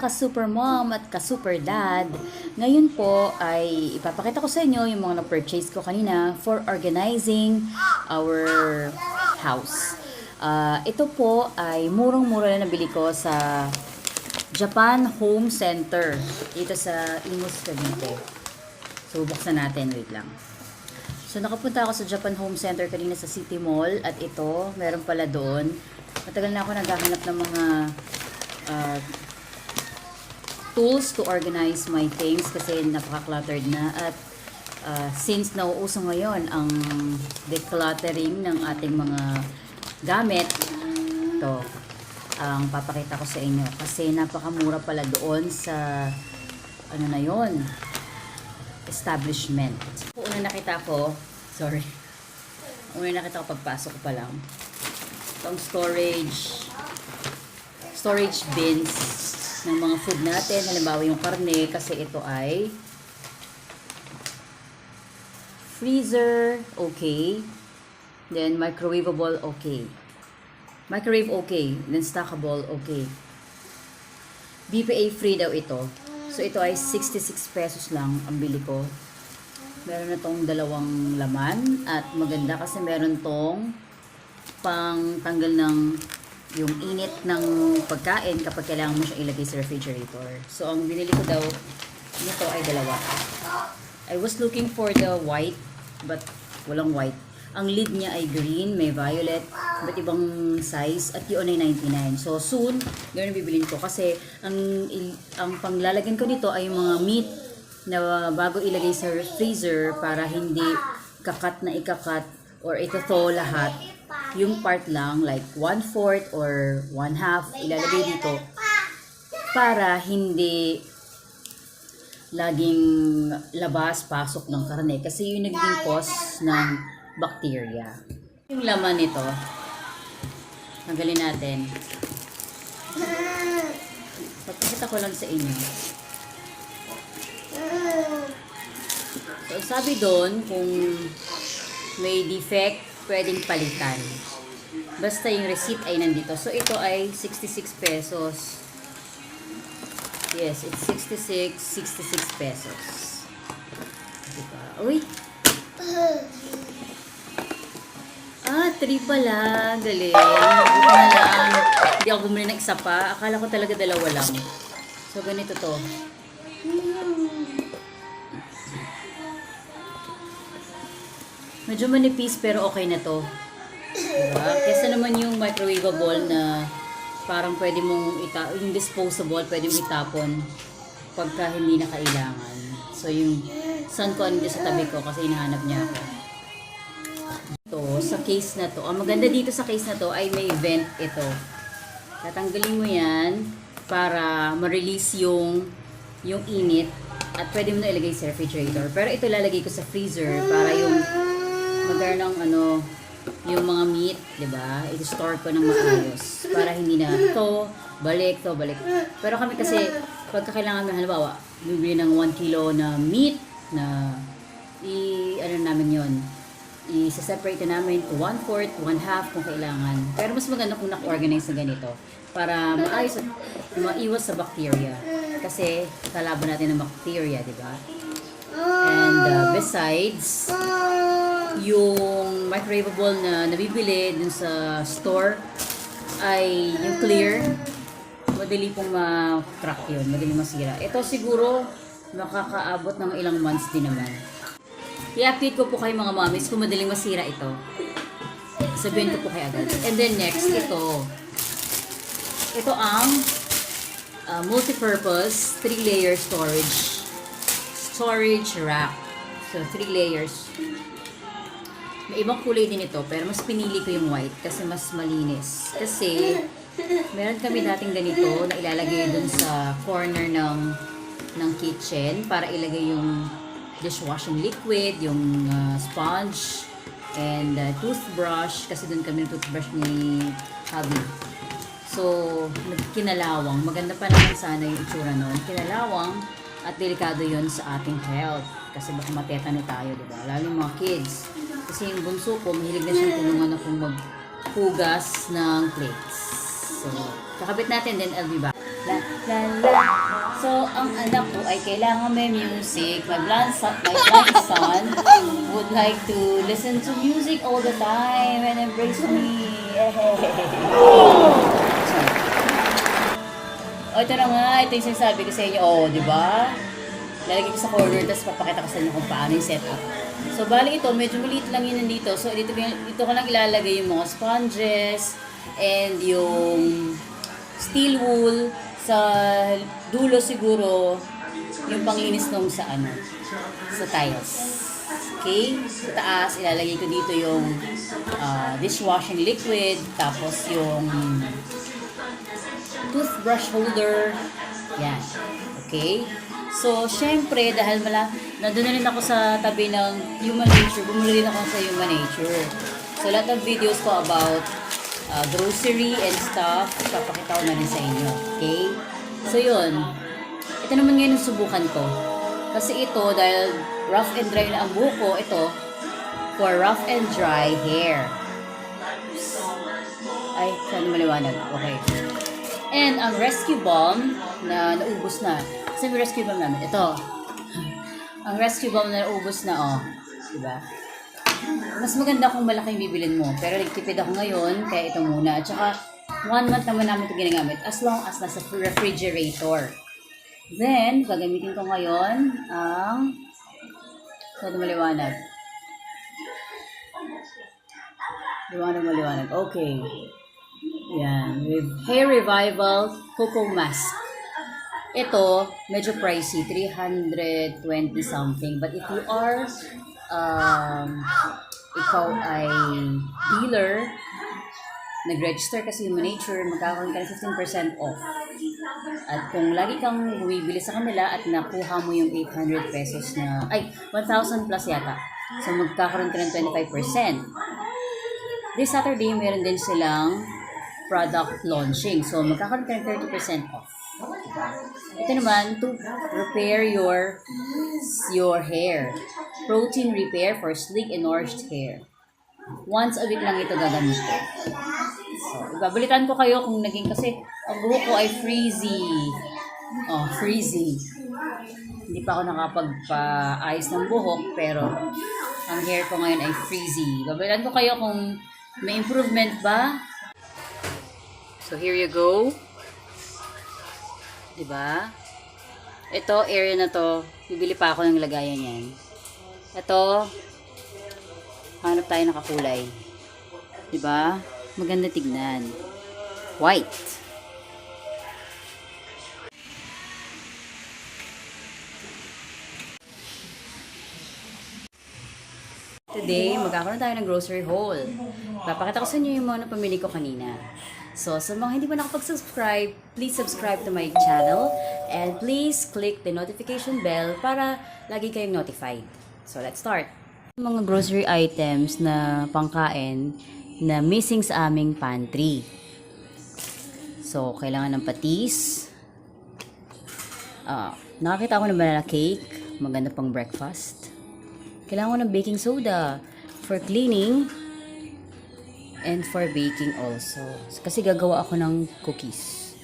ka-super mom at ka-super dad. Ngayon po ay ipapakita ko sa inyo yung mga na-purchase ko kanina for organizing our house. Ito po ay murang-mura na nabili ko sa Japan Home Center dito sa Imus, Cavite. So buksan natin, wait lang. So nakapunta ako sa Japan Home Center kanina sa City Mall at ito, meron pala doon. Matagal na ako naghahanap ng mga tools to organize my things kasi napaka-cluttered na at since nauuso ngayon ang decluttering ng ating mga gamit, ito ang papakita ko sa inyo kasi napakamura pala doon sa ano na yon, establishment. Una nakita ko pagpasok ko pa lang itong storage bins ng mga food natin. Halimbawa yung karne kasi ito ay freezer, okay. Then microwavable, okay. Microwave, okay. Then stackable, okay. BPA free daw ito. So ito ay 66 pesos lang ang bili ko. Meron na tong dalawang laman at maganda kasi meron tong pang tanggal ng yung init ng pagkain kapag kailangan mo siya ilagay sa refrigerator. So, ang binili ko daw nito ay dalawa. I was looking for the white, but walang white. Ang lid niya ay green, may violet, but ibang size, at yun ay 99. So, soon, yun ang bibilin ko. Kasi, ang panglalagyan ko nito ay yung mga meat na bago ilagay sa freezer para hindi kakat na ikakat or ito lahat. Yung part lang, like 1/4 or 1/2, ilalagay dito para hindi laging labas-pasok ng karne kasi yung naging cause ng bacteria. Yung laman nito, tanggalin natin. Pagkakita ko lang sa inyo. So, sabi doon, kung may defect, pwedeng palitan. Basta yung receipt ay nandito. So, ito ay 66 pesos. Yes, it's 66 pesos. Diba? Uy! 3 pala. Galing. Buti na lang. Hindi ako bumili ng isa pa. Akala ko talaga dalawa lang. So, ganito to. Medyo manipis pero okay na to. Diba? Kesa naman yung microwavable na parang pwede mong yung disposable, pwede mong itapon pagka hindi na kailangan. So yung son ko andito sa tabi ko kasi hinahanap niya ako. Ito, sa case na to. Ang maganda dito sa case na to ay may vent ito. Tatanggalin mo yan para ma-release yung init at pwede mo na ilagay sa refrigerator. Pero ito lalagay ko sa freezer para yung magkaroon ng yung mga meat, diba? I-store ko ng maayos para hindi na to balik. Pero kami kasi, pagka kailangan mo, halimbawa, bibili ng 1 kilo na meat na namin yon, i-separate namin to 1/4, 1/2 kung kailangan. Pero mas maganda kung naka-organize na ganito para maayos at maiwas sa bacteria. Kasi, kalaban natin ng bacteria, diba? And besides, yung microwavable na nabibili dun sa store ay yung clear, madali pong ma-crack yun, madali masira. Ito siguro makakaabot ng ilang months din naman. I-update ko po kayo mga mommies kung madaling masira ito. Sabihin ko po kayo agad. And then next, ito ang multi-purpose 3-layer storage rack. So 3 layers. May ibang kulay din ito, pero mas pinili ko yung white kasi mas malinis. Kasi, meron kami dating ganito na ilalagay dun sa corner ng kitchen para ilagay yung dishwashing liquid, yung sponge, and toothbrush. Kasi dun kami ng toothbrush ni hubby. So, kinalawang. Maganda pa naman sana yung itsura nun. Kinalawang at delikado yon sa ating health. Kasi baka matetano tayo, diba? Lalo yung mga kids. Kasi yung bunso ko, mahilig na siyang tulungan akong maghugas ng plates. So, kakabit natin, then I'll be back. La, la, la. So, ang anak ko ay kailangan may music. My blind son would like to listen to music all the time and embrace me. O, ito na nga. Ito yung sinasabi ko sa inyo. O, di ba? Lalagay ko sa corner, tapos papakita ko sa inyo kung paano yung setup. So, bali ito, medyo maliit lang yun nandito. So, dito ko lang ilalagay yung mga sponges and yung steel wool. Sa dulo siguro, yung panglinis nung sa tiles. Okay? Sa taas, ilalagay ko dito yung dishwashing liquid, tapos yung toothbrush holder. Yan. Okay? So, syempre, dahil nandun na rin ako sa tabi ng Human Nature, bumili rin ako sa Human Nature. So, lahat ng videos ko about grocery and stuff, papakita ko na rin sa inyo. Okay? So, yun. Ito naman ngayon yung subukan ko. Kasi ito, dahil rough and dry na ang buhok ko, ito, for rough and dry hair. Ay, saan maliwanag? Okay. And ang rescue balm na naubos na. Kasi may rescue balm namin. Ito. Ang rescue balm na naubos na, oh. Diba? Mas maganda kung malaki yung bibilin mo. Pero nagtipid ako ngayon, kaya ito muna. At saka, 1 month naman namin ito ginagamit. As long as nasa refrigerator. Then, gagamitin ko ngayon ang... Ito maliwanag. Maliwanag. Okay. Yan. With Hair Revival Cocoa Mask. Ito, medyo pricey. 320 something. But if you are... ikaw ay dealer, nag-register kasi Human Nature, magkakaroon ka ng 15% off. At kung lagi kang bumibili sa kanila at nakuha mo yung 800 pesos na, 1,000 plus yata. So, magkakaroon ka ng 25%. This Saturday, meron din silang product launching. So, magkakaroon ka ng 30% off. Ito naman, to repair your hair. Protein repair for sleek and nourished hair. Once a week lang ito gagamitin. So, ibabalitan ko kayo kung naging, kasi ang buhok ko ay frizzy. Oh, frizzy. Hindi pa ako nakapagpa-ayos ng buhok, pero ang hair ko ngayon ay frizzy. Ibabalitan ko kayo kung may improvement ba. So, here you go. Diba? Ito, area na to, bibili pa ako ng lagayan yan. Ito, hanap tayo ng kakulay. Diba? Maganda tignan. White. Today, magkakaroon tayo ng grocery haul. Papakita ko sa inyo yung mga napamili ko kanina. So, sa mga hindi pa nakapag-subscribe, please subscribe to my channel and please click the notification bell para lagi kayong notified. So, let's start. Mga grocery items na pangkain na missing sa aming pantry. So, kailangan ng patis. Nakakita ko ng banana cake. Maganda pang breakfast. Kailangan ko ng baking soda for cleaning and for baking also. Kasi gagawa ako ng cookies.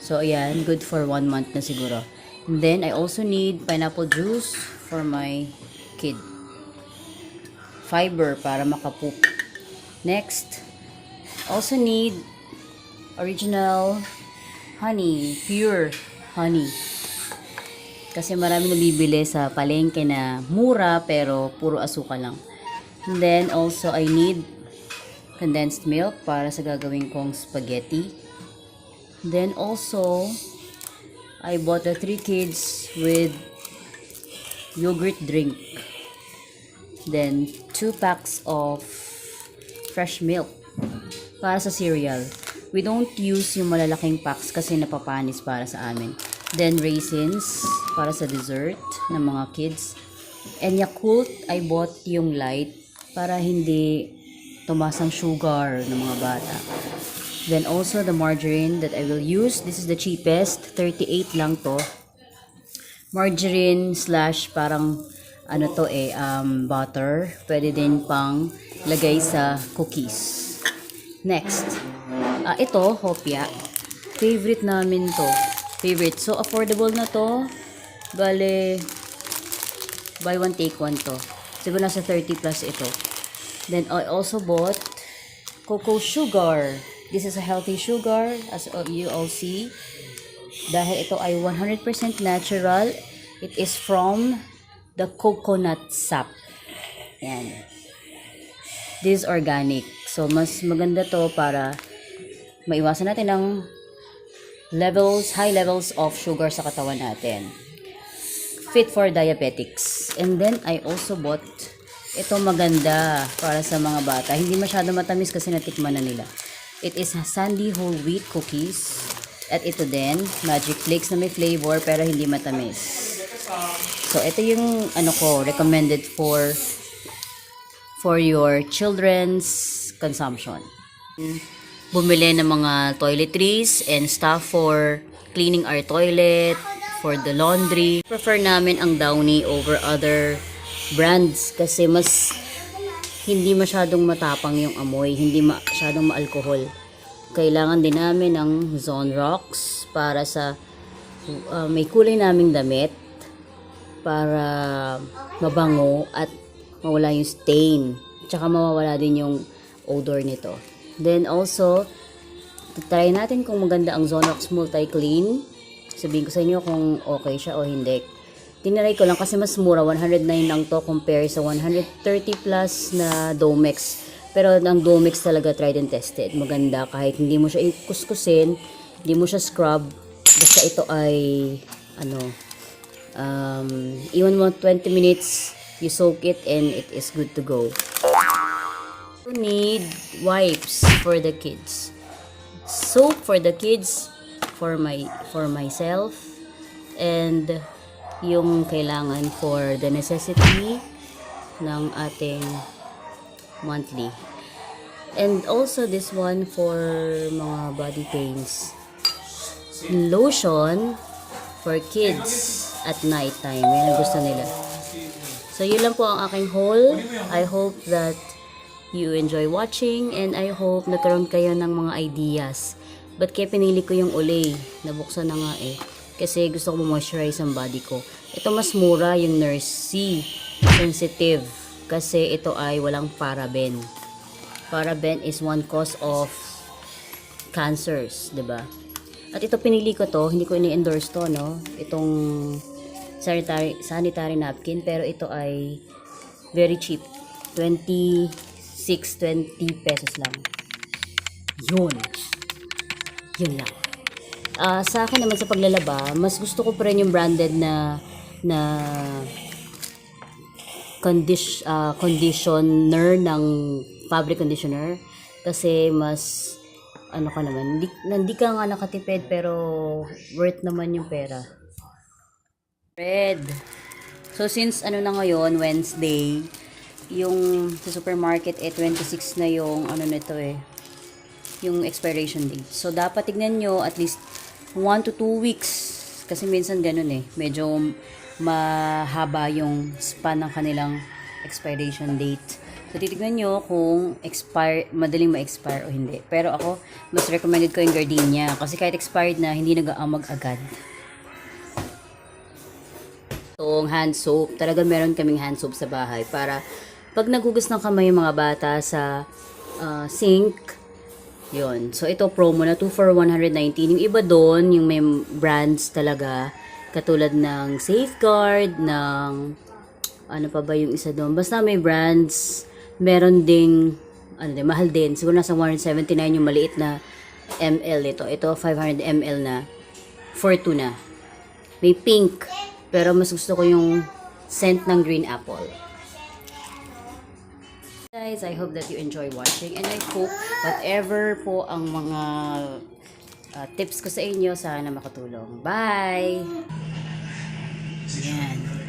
So, ayan. Good for 1 month na siguro. And then, I also need pineapple juice for my kid. Fiber para makapoop. Next, also need original honey. Pure honey. Kasi marami nabibili sa palengke na mura pero puro asukal lang. And then, also, I need condensed milk para sa gagawin kong spaghetti. Then also, I bought the 3 kids with yogurt drink. Then, 2 packs of fresh milk para sa cereal. We don't use yung malalaking packs kasi napapanis para sa amin. Then, raisins para sa dessert ng mga kids. And Yakult, I bought yung light para hindi tumaas ang sugar ng mga bata. Then also the margarine that I will use. This is the cheapest. 38 lang to. Margarine / parang butter. Pwede din pang lagay sa cookies. Next. Ito, hopya. Favorite namin to. Favorite. So, affordable na to. Bale, buy one, take one to. Siguro nasa 30 plus ito. Then, I also bought cocoa sugar. This is a healthy sugar, as you all see. Dahil ito ay 100% natural. It is from the coconut sap. Yan. This is organic. So, mas maganda to para maiwasan natin ang high levels of sugar sa katawan natin. Fit for diabetics. And then, I also bought ito maganda para sa mga bata. Hindi masyado matamis kasi natikman na nila. It is Sandy whole wheat cookies. At ito din, Magic Flakes na may flavor pero hindi matamis. So, ito yung recommended for your children's consumption. Bumili ng mga toiletries and stuff for cleaning our toilet, for the laundry. Prefer namin ang Downy over other brands kasi mas hindi masyadong matapang yung amoy, hindi masyadong ma-alcohol. Kailangan din namin ng Zone Rocks para sa may kulay naming damit para mabango at mawala yung stain. Tsaka mawawala din yung odor nito. Then also, try natin kung maganda ang Zonox Multi-Clean. Sabihin ko sa inyo kung okay siya o hindi. Tinaray ko lang kasi mas mura. 109 lang to compare sa 130 plus na Domex. Pero ang Domex talaga tried and tested. Maganda kahit hindi mo siya kuskusin, hindi mo siya scrub. Basta ito ay iwan mo 20 minutes, you soak it and it is good to go. You need wipes for the kids, soap for the kids, for myself, and yung kailangan for the necessity ng ating monthly. And also this one for mga body pains. Lotion for kids at night time. Yan ang gusto nila. So yun lang po ang aking haul. I hope that you enjoy watching and I hope nagkaroon kayo ng mga ideas. But kaya pinili ko yung Olay. Nabuksan na nga eh. Kasi gusto ko moisturize ang body ko. Ito mas mura yung Nurse C. Sensitive. Kasi ito ay walang paraben. Paraben is one cause of cancers, 'di ba? At ito pinili ko to, hindi ko ini-endorse to, no? Itong sanitary napkin, pero ito ay very cheap. 20 pesos lang. Yun lang. Sa akin naman sa paglalaba, mas gusto ko pa rin yung branded na conditioner ng fabric conditioner kasi mas hindi ka nga nakatipid pero worth naman yung pera. Red. So since na ngayon, Wednesday, yung sa supermarket 26 na yung nito yung expiration date. So dapat tignan nyo at least 1 to 2 weeks kasi minsan ganun medyo mahaba yung span ng kanilang expiration date. So titignan nyo kung madaling ma-expire o hindi. Pero ako, mas recommended ko yung gardenia kasi kahit expired na, hindi nag-aamag agad. Itong hand soap, talaga meron kaming hand soap sa bahay para pag nagugas ng kamay yung mga bata sa sink, yun. So ito promo na 2 for 119. Yung iba doon, yung may brands talaga, katulad ng Safeguard, ng ano pa ba yung isa doon. Basta may brands, meron ding mahal din. Siguro nasa 179 yung maliit na ml ito. Ito 500 ml na for 2 na. May pink, pero mas gusto ko yung scent ng green apple. Guys, I hope that you enjoy watching and I hope whatever po ang mga tips ko sa inyo sana makatulong. Bye! Yan.